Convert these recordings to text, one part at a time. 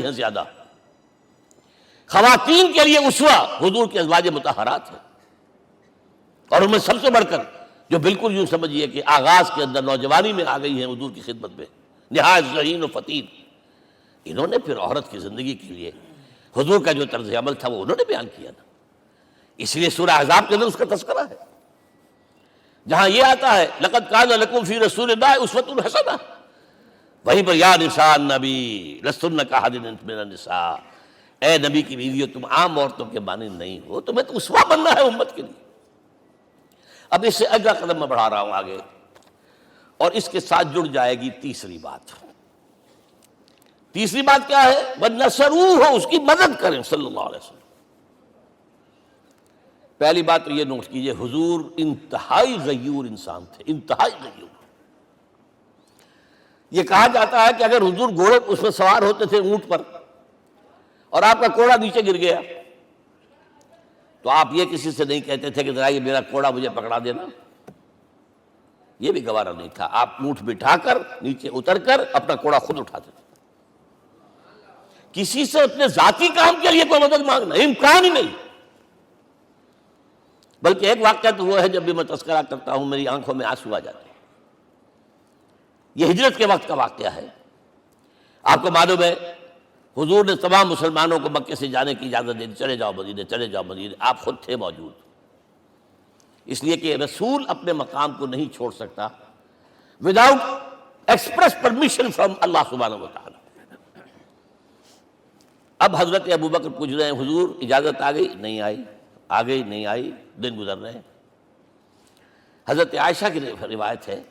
ہیں زیادہ. خواتین کے لیے اسوہ حضور کے ازواج مطہرات ہیں، اور ان میں سب سے بڑھ کر جو بالکل یوں سمجھیے کہ آغاز کے اندر نوجوانی میں آ گئی ہیں حضور کی خدمت میں، نہایت ذہین و فتین. انہوں نے پھر عورت کی زندگی کے لیے حضور کا جو طرز عمل تھا وہ انہوں نے بیان کیا نا. اس لیے سورہ احزاب کے اندر اس کا تذکرہ ہے، جہاں یہ آتا ہے لقد کان لکم فی رسول اللہ اسوۃ حسنہ، وہیں پر یا نساء النبی لستن کاحد من النساء، اے نبی کی بیویوں تم عام عورتوں کے مانند نہیں ہو، تمہیں تو اسوہ بننا ہے امت کے لیے. اب اس سے اگلا قدم میں بڑھا رہا ہوں آگے، اور اس کے ساتھ جڑ جائے گی تیسری بات. تیسری بات کیا ہے؟ وَنَصَرُوهُ، اس کی مدد کریں صلی اللہ علیہ وسلم. پہلی بات تو یہ نوٹ کیجئے، حضور انتہائی غیور انسان تھے، انتہائی غیور. یہ کہا جاتا ہے کہ اگر حضور گھوڑے اس میں سوار ہوتے تھے اونٹ پر، اور آپ کا کوڑا نیچے گر گیا، تو آپ یہ کسی سے نہیں کہتے تھے کہ ذرا یہ میرا کوڑا مجھے پکڑا دینا، یہ بھی گوارا نہیں تھا. آپ اونٹ بٹھا کر نیچے اتر کر اپنا کوڑا خود اٹھاتے تھے. کسی سے اپنے ذاتی کام کے لیے کوئی مدد مانگنا امکان ہی نہیں. بلکہ ایک واقعہ تو وہ ہے جب بھی میں تذکرہ کرتا ہوں میری آنکھوں میں آنسو آ جاتے ہیں. یہ ہجرت کے وقت کا واقعہ ہے. آپ کو معلوم ہے حضور نے تمام مسلمانوں کو مکے سے جانے کی اجازت دے دی، چلے جاؤ مدینے، چلے جاؤ مدینے. آپ خود تھے موجود، اس لیے کہ رسول اپنے مقام کو نہیں چھوڑ سکتا وداؤٹ ایکسپریس پرمیشن فرام اللہ سبحانہ و تعالی. اب حضرت ابوبکر پوچھ رہے ہیں حضور اجازت آ گئی؟ نہیں آئی. آ گئی؟ نہیں آئی. دن گزر رہے ہیں. حضرت عائشہ کی روایت ہے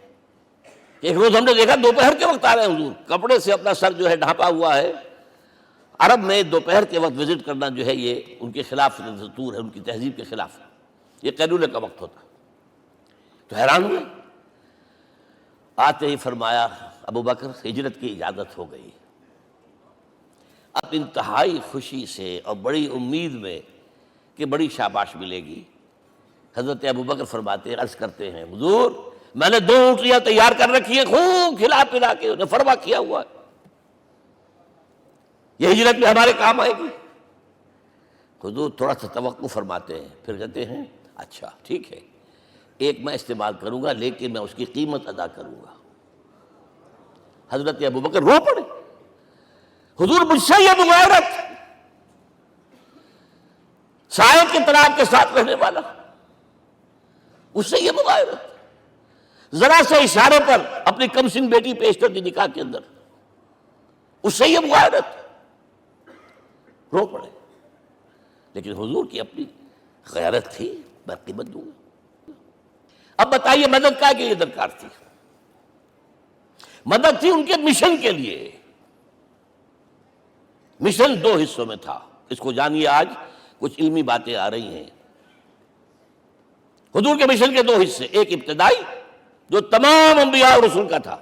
کہ ایک روز ہم نے دیکھا دوپہر کے وقت آ رہے ہیں حضور، کپڑے سے اپنا سر جو ہے ڈھانپا ہوا ہے. عرب میں دوپہر کے وقت وزٹ کرنا جو ہے یہ ان کے خلاف دستور ہے، ان کی تہذیب کے خلاف. یہ قیلولے کا وقت ہوتا. تو حیران ہوئے. آتے ہی فرمایا ابوبکر ہجرت کی اجازت ہو گئی. اب انتہائی خوشی سے اور بڑی امید میں کہ بڑی شاباش ملے گی، حضرت ابوبکر فرماتے ہیں، عرض کرتے ہیں حضور میں نے 2 اونٹیاں تیار کر رکھی ہیں، خوب کھلا پلا کے انہیں فرما کیا ہوا ہے، یہ ہجرت میں ہمارے کام آئے گی. حضور تھوڑا سا توقع فرماتے ہیں، پھر کہتے ہیں اچھا ٹھیک ہے، ایک میں استعمال کروں گا لیکن میں اس کی قیمت ادا کروں گا. حضرت ابوبکر رو پڑے. حضور مجھ سے یہ مغایرت، سائے کے طرح آپ کے ساتھ رہنے والا، اس سے یہ مغایرت، ذرا سے اشارے پر اپنی کمسن بیٹی پیش کر دی نکاح کے اندر، اس سے یہ مغایرت. رو پڑے. لیکن حضور کی اپنی غیرت تھی، میں قیمت دوں گا. اب بتائیے مدد کا کہ یہ درکار تھی؟ مدد تھی ان کے مشن کے لیے. مشن 2 حصوں میں تھا. اس کو جانیے، آج کچھ علمی باتیں آ رہی ہیں. حضور کے مشن کے 2 حصے، ایک ابتدائی جو تمام انبیاء اور رسول کا تھا،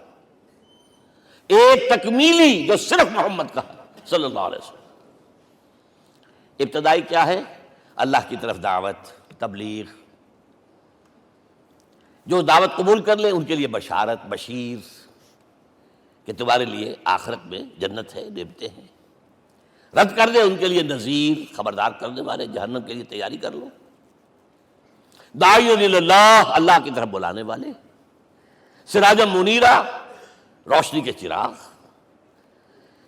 ایک تکمیلی جو صرف محمد کا صلی اللہ علیہ وسلم. ابتدائی کیا ہے؟ اللہ کی طرف دعوت، تبلیغ. جو دعوت قبول کر لیں ان کے لیے بشارت، بشیر کہ تمہارے لیے آخرت میں جنت ہے، نعمتیں ہیں. رد کر دیں ان کے لیے نذیر، خبردار کرنے والے، جہنم کے لیے تیاری کر لو. داعی اللہ، اللہ کی طرف بلانے والے. سراجا منیرا، روشنی کے چراغ.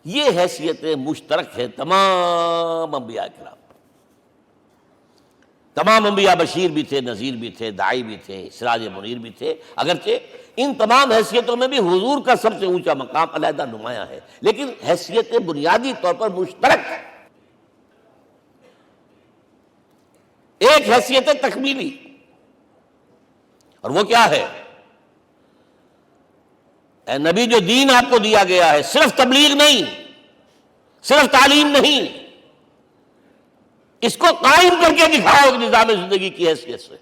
یہ حیثیتیں مشترک ہیں تمام انبیاء کرام. تمام انبیاء بشیر بھی تھے، نذیر بھی تھے، داعی بھی تھے، سراج منیر بھی تھے. اگرچہ ان تمام حیثیتوں میں بھی حضور کا سب سے اونچا مقام علیحدہ نمایاں ہے، لیکن حیثیتیں بنیادی طور پر مشترک. ایک حیثیت تکمیلی، اور وہ کیا ہے؟ اے نبی جو دین آپ کو دیا گیا ہے صرف تبلیغ نہیں، صرف تعلیم نہیں، اس کو قائم کر کے دکھاؤ نظام زندگی کی حیثیت سے.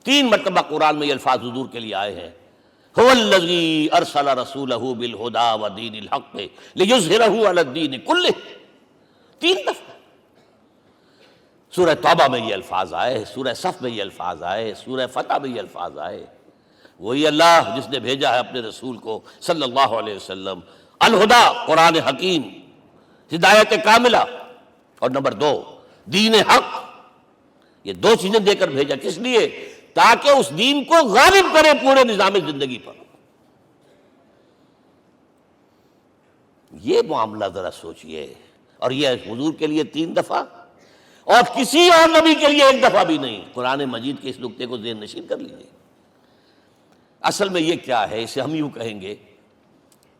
3 مرتبہ قرآن میں یہ الفاظ حضور کے لیے آئے ہیں، هو الذی ارسل رسولہ بالہدی ودین الحق لیظہرہ علی الدین کلہ. 3 دفعہ سورہ توبہ میں یہ الفاظ آئے، سورہ صف میں یہ الفاظ آئے، سورہ فتح میں یہ الفاظ آئے. وہی اللہ جس نے بھیجا ہے اپنے رسول کو صلی اللہ علیہ وسلم الہدا قرآن حکیم، ہدایت کاملہ، اور نمبر 2 دین حق. یہ 2 چیزیں دے کر بھیجا. کس لیے؟ تاکہ اس دین کو غالب کرے پورے نظام زندگی پر. یہ معاملہ ذرا سوچئے. اور یہ حضور کے لیے 3 دفعہ، اور کسی اور نبی کے لیے 1 دفعہ بھی نہیں. قرآن مجید کے اس نقطے کو ذہن نشین کر لیجیے. اصل میں یہ کیا ہے، اسے ہم یوں کہیں گے،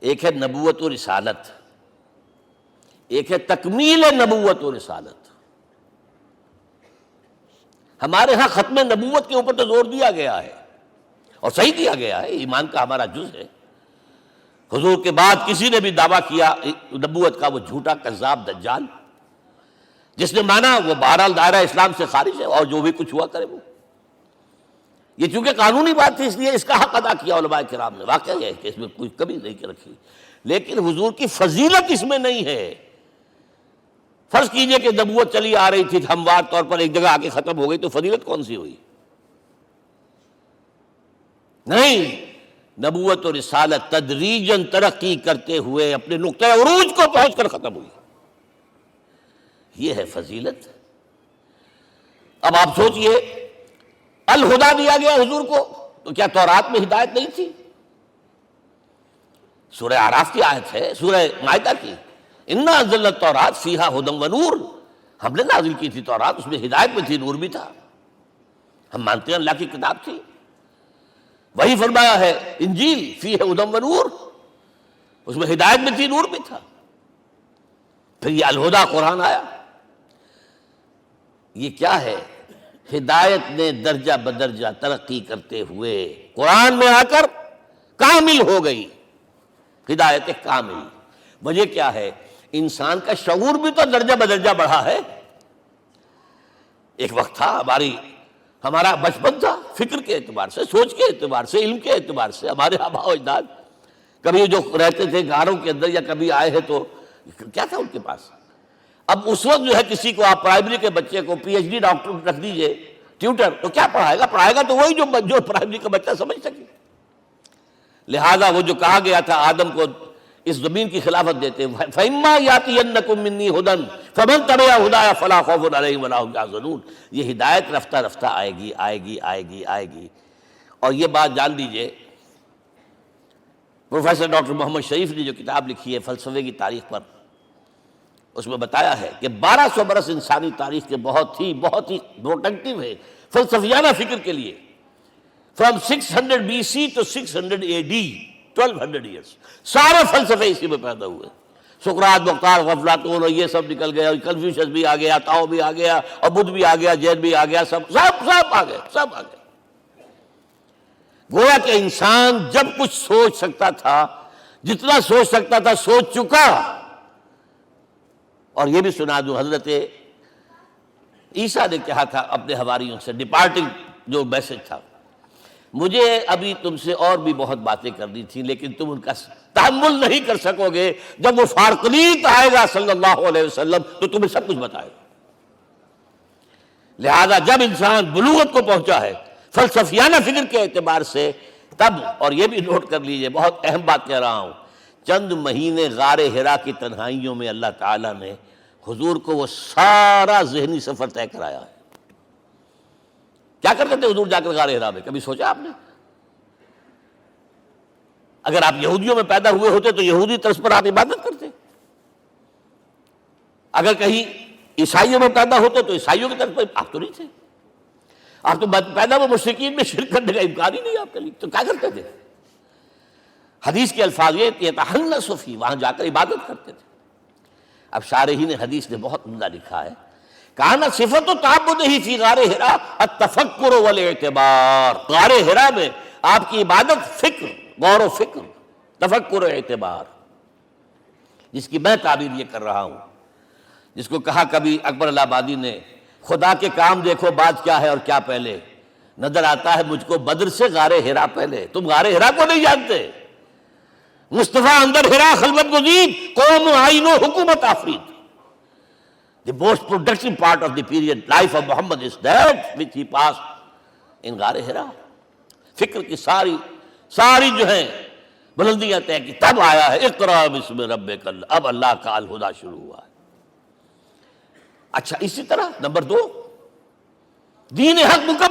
ایک ہے نبوت و رسالت، ایک ہے تکمیل نبوت و رسالت. ہمارے ہاں ختم نبوت کے اوپر تو زور دیا گیا ہے، اور صحیح دیا گیا ہے، ایمان کا ہمارا جز ہے. حضور کے بعد کسی نے بھی دعویٰ کیا نبوت کا، وہ جھوٹا کذاب دجال. جس نے مانا وہ بہرحال دائرہ اسلام سے خارج ہے، اور جو بھی کچھ ہوا کرے وہ. یہ چونکہ قانونی بات تھی، اس لیے اس کا حق ادا کیا علماء کرام نے. واقعہ یہ ہے کہ اس میں کوئی کمی نہیں رکھی، لیکن حضور کی فضیلت اس میں نہیں ہے. فرض کیجئے کہ نبوت چلی آ رہی تھی ہموار طور پر، ایک جگہ آ کے ختم ہو گئی، تو فضیلت کون سی ہوئی؟ نہیں، نبوت و رسالت تدریجاً ترقی کرتے ہوئے اپنے نقطۂ عروج کو پہنچ کر ختم ہوئی. یہ ہے فضیلت. اب آپ سوچئے، الہدا دیا گیا حضور کو، تو کیا تورات میں ہدایت نہیں تھی؟ سورہ اعراف کی آیت ہے، سورہ مائدہ کی، انا انزلنا التوراۃ فیہا ھدی و نور. ہم نے نازل کی تھی تورات، اس میں ہدایت بھی تھی، نور بھی تھا. ہم مانتے ہیں اللہ کی کتاب تھی. وہی فرمایا ہے انجیل فیہا ھدی و نور، اس میں ہدایت بھی تھی، نور بھی تھا. پھر یہ الہدا قرآن آیا. یہ کیا ہے؟ ہدایت نے درجہ بدرجہ ترقی کرتے ہوئے قرآن میں آ کر کامل ہو گئی. ہدایت کامل. وجہ کیا ہے؟ انسان کا شعور بھی تو درجہ بدرجہ بڑھا ہے. ایک وقت تھا ہمارا بچپن تھا، فکر کے اعتبار سے، سوچ کے اعتبار سے، علم کے اعتبار سے. ہمارے آباء و اجداد کبھی جو رہتے تھے گھروں کے اندر یا کبھی آئے ہیں تو کیا تھا ان کے پاس؟ اب اس وقت جو ہے کسی کو آپ پرائمری کے بچے کو پی ایچ ڈی ڈاکٹر رکھ دیجئے ٹیوٹر، تو کیا پڑھائے گا تو وہی جو پرائمری کا بچہ سمجھ سکے. لہذا وہ جو کہا گیا تھا آدم کو اس زمین کی خلافت دیتے، فَإِمَّا يَأْتِيَنَّكُم مِّنِّي هُدًى فَمَن تَبِعَ هُدَايَ فَلَا خَوْفٌ عَلَيْهِمْ وَلَا هُمْ يَحْزَنُونَ. یہ ہدایت رفتہ رفتہ آئے گی آئے گی آئے گی آئے گی. اور یہ بات جان لیجئے، پروفیسر ڈاکٹر محمد شریف نے جو کتاب لکھی ہے فلسفے کی تاریخ پر، اس میں بتایا ہے کہ 1200 برس انسانی تاریخ کے بہت ہی پروڈکٹیو ہے فلسفیانہ فکر کے لیے. From 600 BC to 600 AD 1200 years سارے فلسفے اسی میں پیدا ہوئے. سقراط، مختار، افلاطون اور یہ سب نکل گیا، کنفیوشس بھی آ گیا، تاؤ بھی آ گیا، اور بدھ بھی آ گیا، جین بھی آ گیا، سب آ گئے، سب آ گئے. گویا کہ انسان جب کچھ سوچ سکتا تھا، جتنا سوچ سکتا تھا سوچ چکا. اور یہ بھی سنا دوں، حضرت عیسیٰ نے کہا تھا اپنے حواریوں سے، ڈپارٹنگ جو میسج تھا، مجھے ابھی تم سے اور بھی بہت باتیں کرنی تھیں، لیکن تم ان کا تحمل نہیں کر سکو گے. جب وہ فارقلیت آئے گا صلی اللہ علیہ وسلم تو تمہیں سب کچھ بتائے گا. لہذا جب انسان بلوغت کو پہنچا ہے فلسفیانہ فکر کے اعتبار سے، تب، اور یہ بھی نوٹ کر لیجئے، بہت اہم بات کہہ رہا ہوں، چند مہینے غار حرا کی تنہائیوں میں اللہ تعالیٰ نے حضور کو وہ سارا ذہنی سفر طے کرایا ہے. کیا کرتے تھے حضور جا کر غار حرا میں؟ کبھی سوچا آپ نے؟ اگر آپ یہودیوں میں پیدا ہوئے ہوتے تو یہودی طرز پر آپ عبادت کرتے. اگر کہیں عیسائیوں میں پیدا ہوتے تو عیسائیوں کی طرف پر آپ تو نہیں تھے. آپ تو پیدا وہ مشرکین میں شرک کرنے کا امکان ہی نہیں آپ کے لیے. تو کیا کرتے تھے؟ حدیث کے الفاظ یہ یتحنث فی، وہاں جا کر عبادت کرتے تھے. اب شارحین حدیث نے بہت عمدہ لکھا ہے، کان صفت تعبدہ فی غار حرا التفکر والاعتبار. غار حرا میں آپ کی عبادت فکر، غور و فکر، تفکر و اعتبار، جس کی میں تعبیر یہ کر رہا ہوں، جس کو کہا کبھی اکبر الہ آبادی نے، خدا کے کام دیکھو بعد کیا ہے اور کیا پہلے. نظر آتا ہے مجھ کو بدر سے غار حرا پہلے. تم غار حرا کو نہیں جانتے. مصطفیٰ اندر حرا خلوت گزید، قوم آئین و حکومت آفرید. The most productive part of the period life of Muhammad is that which he passed in غار حرا. فکر کی ساری جو ہیں بلندیاں طے کی، تب آیا ہے اقرا بسم ربک، اب اللہ کا الہدیٰ شروع ہوا ہے۔ اچھا اسی طرح نمبر 2، دین حق مکمل